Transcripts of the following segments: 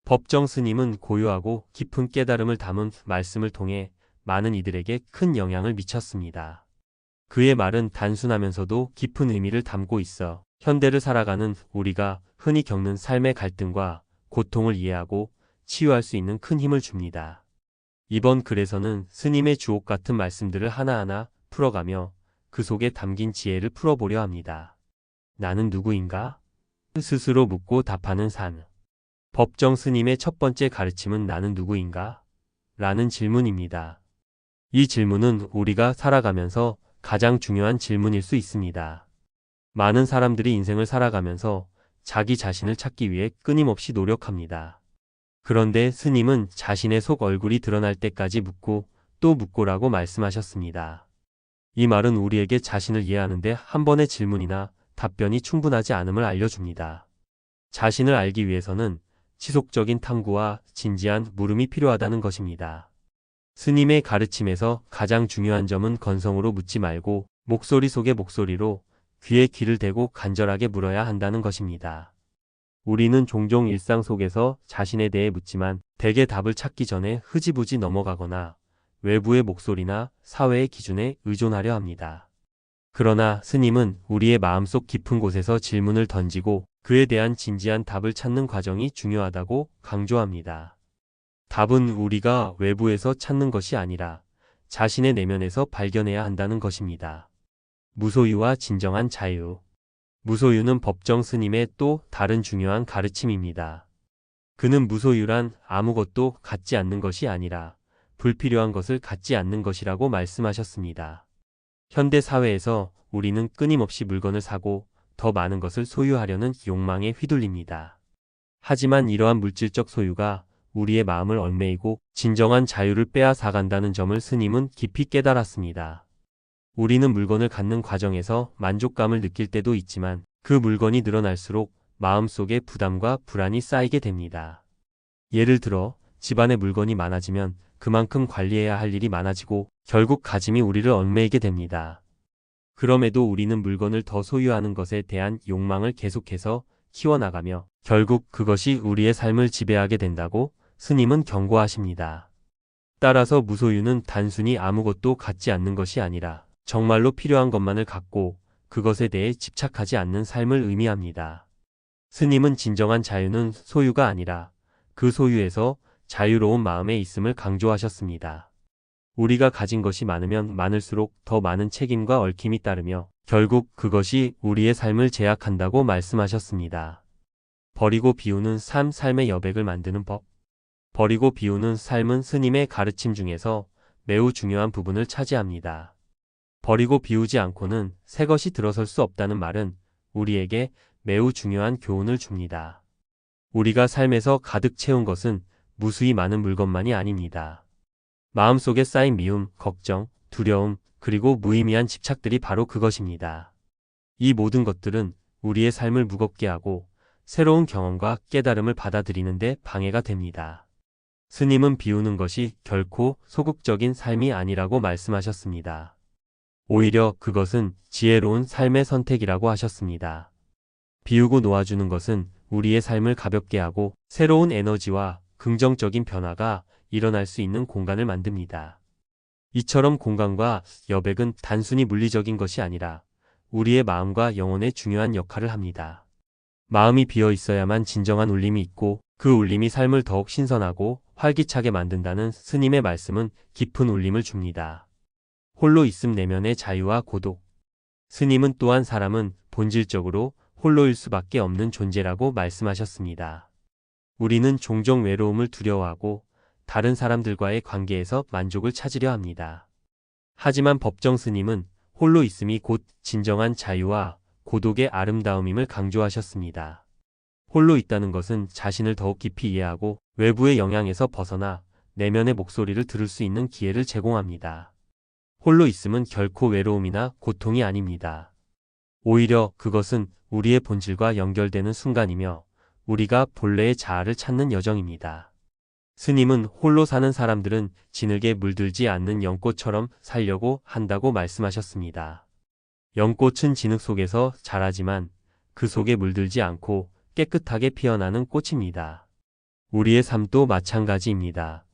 법정 스님은 고요하고 깊은 깨달음을 담은 말씀을 통해 많은 이들에게 큰 영향을 미쳤습니다. 그의 말은 단순하면서도 깊은 의미를 담고 있어 현대를 살아가는 우리가 흔히 겪는 삶의 갈등과 고통을 이해하고 치유할 수 있는 큰 힘을 줍니다. 이번 글에서는 스님의 주옥 같은 말씀들을 하나하나 풀어가며 그 속에 담긴 지혜를 풀어보려 합니다. 나는 누구인가? 스스로 묻고 답하는 삶. 법정 스님의 첫 번째 가르침은 나는 누구인가? 라는 질문입니다. 이 질문은 우리가 살아가면서 가장 중요한 질문일 수 있습니다. 많은 사람들이 인생을 살아가면서 자기 자신을 찾기 위해 끊임없이 노력합니다. 그런데 스님은 자신의 속 얼굴이 드러날 때까지 묻고 또 묻고라고 말씀하셨습니다. 이 말은 우리에게 자신을 이해하는데 한 번의 질문이나 답변이 충분하지 않음을 알려줍니다. 자신을 알기 위해서는 지속적인 탐구와 진지한 물음이 필요하다는 것입니다. 스님의 가르침에서 가장 중요한 점은 건성으로 묻지 말고 목소리 속의 목소리로 귀에 귀를 대고 간절하게 물어야 한다는 것입니다. 우리는 종종 일상 속에서 자신에 대해 묻지만 대개 답을 찾기 전에 흐지부지 넘어가거나 외부의 목소리나 사회의 기준에 의존하려 합니다. 그러나 스님은 우리의 마음속 깊은 곳에서 질문을 던지고 그에 대한 진지한 답을 찾는 과정이 중요하다고 강조합니다. 답은 우리가 외부에서 찾는 것이 아니라 자신의 내면에서 발견해야 한다는 것입니다. 무소유와 진정한 자유. 무소유는 법정 스님의 또 다른 중요한 가르침입니다. 그는 무소유란 아무것도 갖지 않는 것이 아니라 불필요한 것을 갖지 않는 것이라고 말씀하셨습니다. 현대 사회에서 우리는 끊임없이 물건을 사고 더 많은 것을 소유하려는 욕망에 휘둘립니다. 하지만 이러한 물질적 소유가 우리의 마음을 얽매이고 진정한 자유를 빼앗아간다는 점을 스님은 깊이 깨달았습니다. 우리는 물건을 갖는 과정에서 만족감을 느낄 때도 있지만 그 물건이 늘어날수록 마음속에 부담과 불안이 쌓이게 됩니다. 예를 들어 집안에 물건이 많아지면 그만큼 관리해야 할 일이 많아지고 결국 가짐이 우리를 얽매이게 됩니다. 그럼에도 우리는 물건을 더 소유하는 것에 대한 욕망을 계속해서 키워나가며 결국 그것이 우리의 삶을 지배하게 된다고 스님은 경고하십니다. 따라서 무소유는 단순히 아무것도 갖지 않는 것이 아니라 정말로 필요한 것만을 갖고 그것에 대해 집착하지 않는 삶을 의미합니다. 스님은 진정한 자유는 소유가 아니라 그 소유에서 자유로운 마음에 있음을 강조하셨습니다. 우리가 가진 것이 많으면 많을수록 더 많은 책임과 얽힘이 따르며 결국 그것이 우리의 삶을 제약한다고 말씀하셨습니다. 버리고 비우는 삶의 여백을 만드는 법. 버리고 비우는 삶은 스님의 가르침 중에서 매우 중요한 부분을 차지합니다. 버리고 비우지 않고는 새 것이 들어설 수 없다는 말은 우리에게 매우 중요한 교훈을 줍니다. 우리가 삶에서 가득 채운 것은 무수히 많은 물건만이 아닙니다. 마음속에 쌓인 미움, 걱정, 두려움, 그리고 무의미한 집착들이 바로 그것입니다. 이 모든 것들은 우리의 삶을 무겁게 하고 새로운 경험과 깨달음을 받아들이는 데 방해가 됩니다. 스님은 비우는 것이 결코 소극적인 삶이 아니라고 말씀하셨습니다. 오히려 그것은 지혜로운 삶의 선택이라고 하셨습니다. 비우고 놓아주는 것은 우리의 삶을 가볍게 하고 새로운 에너지와 긍정적인 변화가 일어날 수 있는 공간을 만듭니다. 이처럼 공간과 여백은 단순히 물리적인 것이 아니라 우리의 마음과 영혼에 중요한 역할을 합니다. 마음이 비어 있어야만 진정한 울림이 있고 그 울림이 삶을 더욱 신선하고 활기차게 만든다는 스님의 말씀은 깊은 울림을 줍니다. 홀로 있음 내면의 자유와 고독. 스님은 또한 사람은 본질적으로 홀로일 수밖에 없는 존재라고 말씀하셨습니다. 우리는 종종 외로움을 두려워하고 다른 사람들과의 관계에서 만족을 찾으려 합니다. 하지만 법정 스님은 홀로 있음이 곧 진정한 자유와 고독의 아름다움임을 강조하셨습니다. 홀로 있다는 것은 자신을 더욱 깊이 이해하고 외부의 영향에서 벗어나 내면의 목소리를 들을 수 있는 기회를 제공합니다. 홀로 있음은 결코 외로움이나 고통이 아닙니다. 오히려 그것은 우리의 본질과 연결되는 순간이며 우리가 본래의 자아를 찾는 여정입니다. 스님은 홀로 사는 사람들은 진흙에 물들지 않는 연꽃처럼 살려고 한다고 말씀하셨습니다. 연꽃은 진흙 속에서 자라지만 그 속에 물들지 않고 깨끗하게 피어나는 꽃입니다. 우리의 삶도 마찬가지입니다.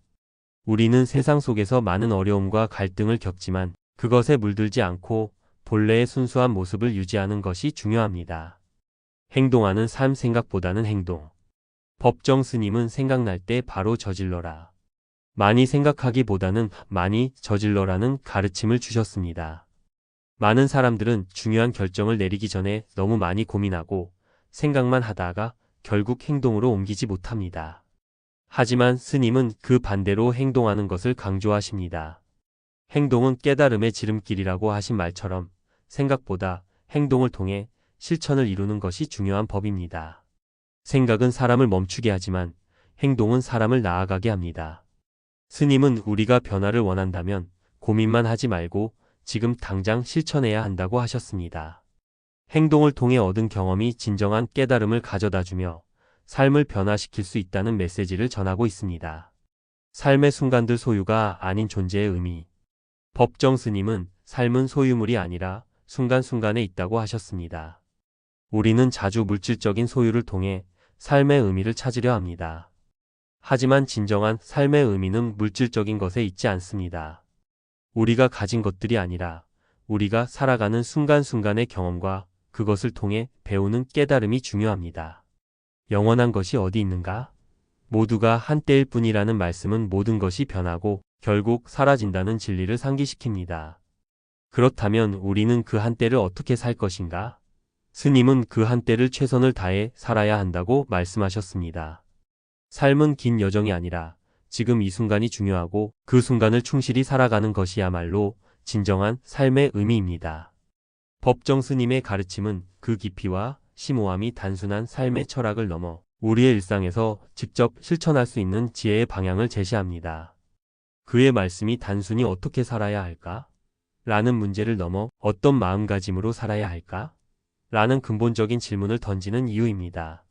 우리는 세상 속에서 많은 어려움과 갈등을 겪지만 그것에 물들지 않고 본래의 순수한 모습을 유지하는 것이 중요합니다. 행동하는 삶 생각보다는 행동. 법정 스님은 생각날 때 바로 저질러라. 많이 생각하기보다는 많이 저질러라는 가르침을 주셨습니다. 많은 사람들은 중요한 결정을 내리기 전에 너무 많이 고민하고 생각만 하다가 결국 행동으로 옮기지 못합니다. 하지만 스님은 그 반대로 행동하는 것을 강조하십니다. 행동은 깨달음의 지름길이라고 하신 말처럼 생각보다 행동을 통해 실천을 이루는 것이 중요한 법입니다. 생각은 사람을 멈추게 하지만 행동은 사람을 나아가게 합니다. 스님은 우리가 변화를 원한다면 고민만 하지 말고 지금 당장 실천해야 한다고 하셨습니다. 행동을 통해 얻은 경험이 진정한 깨달음을 가져다주며 삶을 변화시킬 수 있다는 메시지를 전하고 있습니다. 삶의 순간들 소유가 아닌 존재의 의미. 법정 스님은 삶은 소유물이 아니라 순간순간에 있다고 하셨습니다. 우리는 자주 물질적인 소유를 통해 삶의 의미를 찾으려 합니다. 하지만 진정한 삶의 의미는 물질적인 것에 있지 않습니다. 우리가 가진 것들이 아니라 우리가 살아가는 순간순간의 경험과 그것을 통해 배우는 깨달음이 중요합니다. 영원한 것이 어디 있는가? 모두가 한때일 뿐이라는 말씀은 모든 것이 변하고 결국 사라진다는 진리를 상기시킵니다. 그렇다면 우리는 그 한때를 어떻게 살 것인가? 스님은 그 한때를 최선을 다해 살아야 한다고 말씀하셨습니다. 삶은 긴 여정이 아니라 지금 이 순간이 중요하고 그 순간을 충실히 살아가는 것이야말로 진정한 삶의 의미입니다. 법정 스님의 가르침은 그 깊이와 심오함이 단순한 삶의 철학을 넘어 우리의 일상에서 직접 실천할 수 있는 지혜의 방향을 제시합니다. 그의 말씀이 단순히 어떻게 살아야 할까? 라는 문제를 넘어 어떤 마음가짐으로 살아야 할까? 라는 근본적인 질문을 던지는 이유입니다.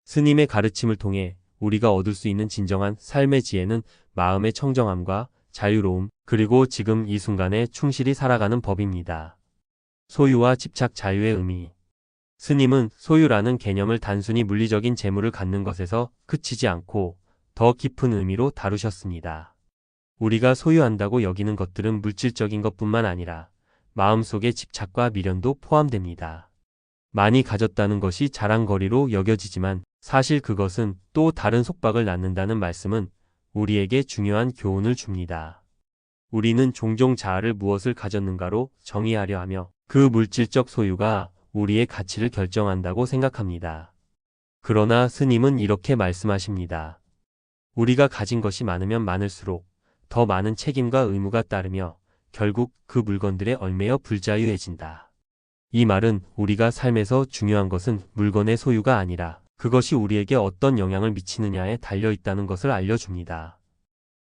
스님의 가르침을 통해 우리가 얻을 수 있는 진정한 삶의 지혜는 마음의 청정함과 자유로움, 그리고 지금 이 순간에 충실히 살아가는 법입니다. 소유와 집착 자유의 의미. 스님은 소유라는 개념을 단순히 물리적인 재물을 갖는 것에서 그치지 않고 더 깊은 의미로 다루셨습니다. 우리가 소유한다고 여기는 것들은 물질적인 것뿐만 아니라 마음속의 집착과 미련도 포함됩니다. 많이 가졌다는 것이 자랑거리로 여겨지지만 사실 그것은 또 다른 속박을 낳는다는 말씀은 우리에게 중요한 교훈을 줍니다. 우리는 종종 자아를 무엇을 가졌는가로 정의하려 하며 그 물질적 소유가 우리의 가치를 결정한다고 생각합니다. 그러나 스님은 이렇게 말씀하십니다. 우리가 가진 것이 많으면 많을수록 더 많은 책임과 의무가 따르며 결국 그 물건들에 얽매여 불자유해진다. 이 말은 우리가 삶에서 중요한 것은 물건의 소유가 아니라 그것이 우리에게 어떤 영향을 미치느냐에 달려 있다는 것을 알려줍니다.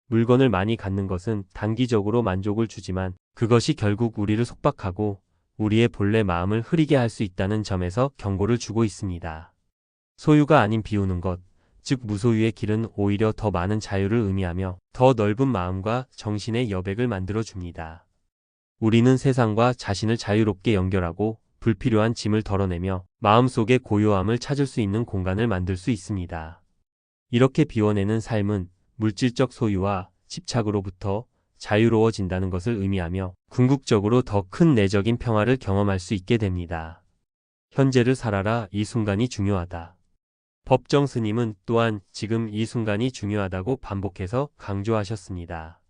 물건을 많이 갖는 것은 단기적으로 만족을 주지만 그것이 결국 우리를 속박하고 우리의 본래 마음을 흐리게 할 수 있다는 점에서 경고를 주고 있습니다. 소유가 아닌 비우는 것, 즉 무소유의 길은 오히려 더 많은 자유를 의미하며 더 넓은 마음과 정신의 여백을 만들어줍니다. 우리는 세상과 자신을 자유롭게 연결하고 불필요한 짐을 덜어내며 마음속의 고요함을 찾을 수 있는 공간을 만들 수 있습니다. 이렇게 비워내는 삶은 물질적 소유와 집착으로부터 자유로워진다는 것을 의미하며 궁극적으로 더 큰 내적인 평화를 경험할 수 있게 됩니다. 현재를 살아라. 이 순간이 중요하다. 법정 스님은 또한 지금 이 순간이 중요하다고 반복해서 강조하셨습니다.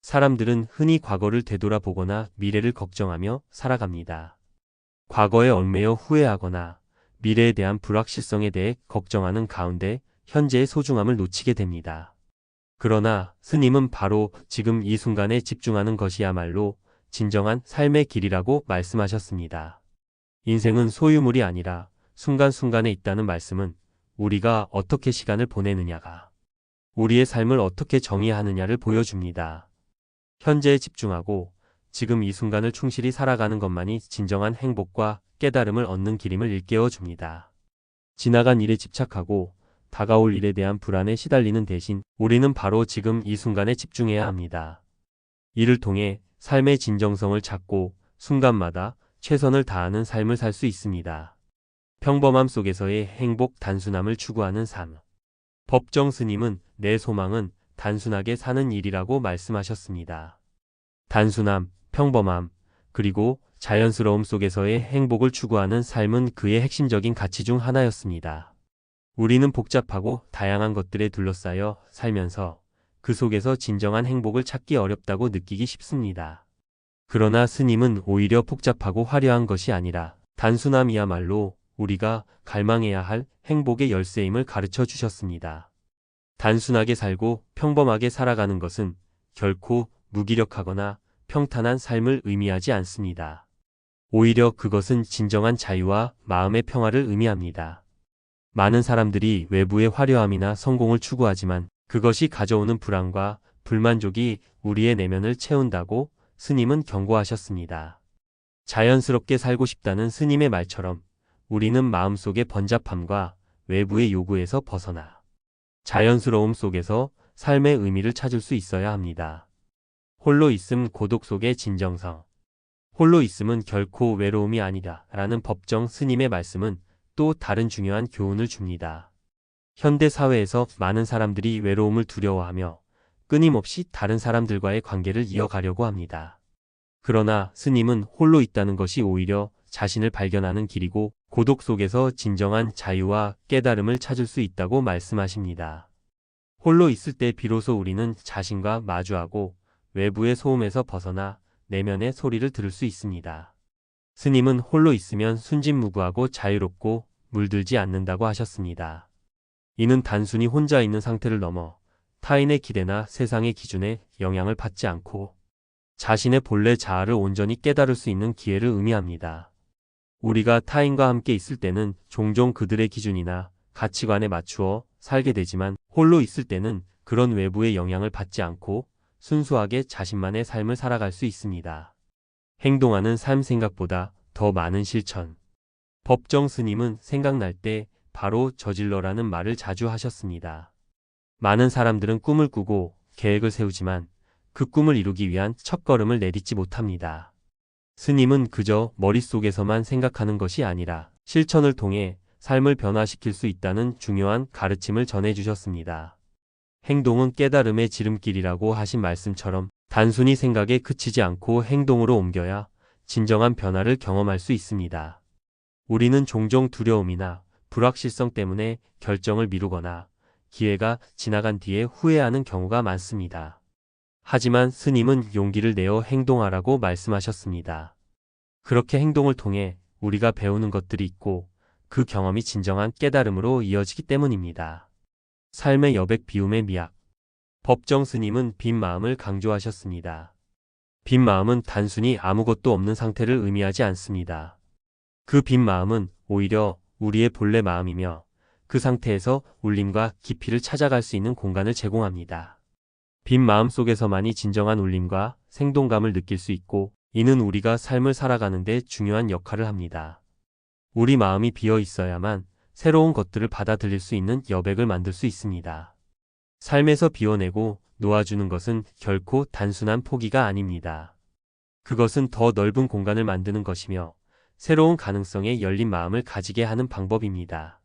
사람들은 흔히 과거를 되돌아보거나 미래를 걱정하며 살아갑니다. 과거에 얽매여 후회하거나 미래에 대한 불확실성에 대해 걱정하는 가운데 현재의 소중함을 놓치게 됩니다. 그러나 스님은 바로 지금 이 순간에 집중하는 것이야말로 진정한 삶의 길이라고 말씀하셨습니다. 인생은 소유물이 아니라 순간순간에 있다는 말씀은 우리가 어떻게 시간을 보내느냐가 우리의 삶을 어떻게 정의하느냐를 보여줍니다. 현재에 집중하고 지금 이 순간을 충실히 살아가는 것만이 진정한 행복과 깨달음을 얻는 길임을 일깨워줍니다. 지나간 일에 집착하고 다가올 일에 대한 불안에 시달리는 대신 우리는 바로 지금 이 순간에 집중해야 합니다. 이를 통해 삶의 진정성을 찾고 순간마다 최선을 다하는 삶을 살 수 있습니다. 평범함 속에서의 행복, 단순함을 추구하는 삶. 법정 스님은 내 소망은 단순하게 사는 일이라고 말씀하셨습니다. 단순함, 평범함, 그리고 자연스러움 속에서의 행복을 추구하는 삶은 그의 핵심적인 가치 중 하나였습니다. 우리는 복잡하고 다양한 것들에 둘러싸여 살면서 그 속에서 진정한 행복을 찾기 어렵다고 느끼기 쉽습니다. 그러나 스님은 오히려 복잡하고 화려한 것이 아니라 단순함이야말로 우리가 갈망해야 할 행복의 열쇠임을 가르쳐 주셨습니다. 단순하게 살고 평범하게 살아가는 것은 결코 무기력하거나 평탄한 삶을 의미하지 않습니다. 오히려 그것은 진정한 자유와 마음의 평화를 의미합니다. 많은 사람들이 외부의 화려함이나 성공을 추구하지만 그것이 가져오는 불안과 불만족이 우리의 내면을 채운다고 스님은 경고하셨습니다. 자연스럽게 살고 싶다는 스님의 말처럼 우리는 마음속의 번잡함과 외부의 요구에서 벗어나 자연스러움 속에서 삶의 의미를 찾을 수 있어야 합니다. 홀로 있음 고독 속의 진정성. 홀로 있음은 결코 외로움이 아니다 라는 법정 스님의 말씀은 또 다른 중요한 교훈을 줍니다. 현대 사회에서 많은 사람들이 외로움을 두려워하며 끊임없이 다른 사람들과의 관계를 이어가려고 합니다. 그러나 스님은 홀로 있다는 것이 오히려 자신을 발견하는 길이고 고독 속에서 진정한 자유와 깨달음을 찾을 수 있다고 말씀하십니다. 홀로 있을 때 비로소 우리는 자신과 마주하고 외부의 소음에서 벗어나 내면의 소리를 들을 수 있습니다. 스님은 홀로 있으면 순진무구하고 자유롭고 물들지 않는다고 하셨습니다. 이는 단순히 혼자 있는 상태를 넘어 타인의 기대나 세상의 기준에 영향을 받지 않고 자신의 본래 자아를 온전히 깨달을 수 있는 기회를 의미합니다. 우리가 타인과 함께 있을 때는 종종 그들의 기준이나 가치관에 맞추어 살게 되지만 홀로 있을 때는 그런 외부의 영향을 받지 않고 순수하게 자신만의 삶을 살아갈 수 있습니다. 행동하는 삶 생각보다 더 많은 실천. 법정 스님은 생각날 때 바로 저질러라는 말을 자주 하셨습니다. 많은 사람들은 꿈을 꾸고 계획을 세우지만 그 꿈을 이루기 위한 첫걸음을 내딛지 못합니다. 스님은 그저 머릿속에서만 생각하는 것이 아니라 실천을 통해 삶을 변화시킬 수 있다는 중요한 가르침을 전해주셨습니다. 행동은 깨달음의 지름길이라고 하신 말씀처럼 단순히 생각에 그치지 않고 행동으로 옮겨야 진정한 변화를 경험할 수 있습니다. 우리는 종종 두려움이나 불확실성 때문에 결정을 미루거나 기회가 지나간 뒤에 후회하는 경우가 많습니다. 하지만 스님은 용기를 내어 행동하라고 말씀하셨습니다. 그렇게 행동을 통해 우리가 배우는 것들이 있고 그 경험이 진정한 깨달음으로 이어지기 때문입니다. 삶의 여백 비움의 미학. 법정 스님은 빈 마음을 강조하셨습니다. 빈 마음은 단순히 아무것도 없는 상태를 의미하지 않습니다. 그 빈 마음은 오히려 우리의 본래 마음이며 그 상태에서 울림과 깊이를 찾아갈 수 있는 공간을 제공합니다. 빈 마음 속에서만이 진정한 울림과 생동감을 느낄 수 있고 이는 우리가 삶을 살아가는 데 중요한 역할을 합니다. 우리 마음이 비어 있어야만 새로운 것들을 받아들일 수 있는 여백을 만들 수 있습니다. 삶에서 비워내고 놓아주는 것은 결코 단순한 포기가 아닙니다. 그것은 더 넓은 공간을 만드는 것이며 새로운 가능성에 열린 마음을 가지게 하는 방법입니다.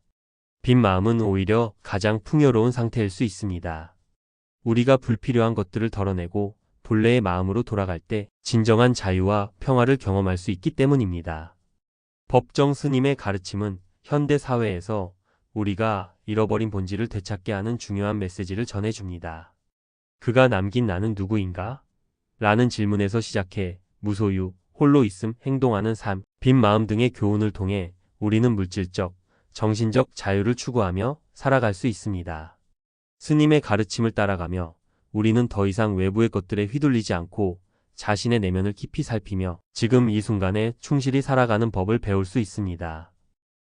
빈 마음은 오히려 가장 풍요로운 상태일 수 있습니다. 우리가 불필요한 것들을 덜어내고 본래의 마음으로 돌아갈 때 진정한 자유와 평화를 경험할 수 있기 때문입니다. 법정 스님의 가르침은 현대 사회에서 우리가 잃어버린 본질을 되찾게 하는 중요한 메시지를 전해줍니다. 그가 남긴 나는 누구인가? 라는 질문에서 시작해 무소유, 홀로 있음, 행동하는 삶, 빈 마음 등의 교훈을 통해 우리는 물질적, 정신적 자유를 추구하며 살아갈 수 있습니다. 스님의 가르침을 따라가며 우리는 더 이상 외부의 것들에 휘둘리지 않고 자신의 내면을 깊이 살피며 지금 이 순간에 충실히 살아가는 법을 배울 수 있습니다.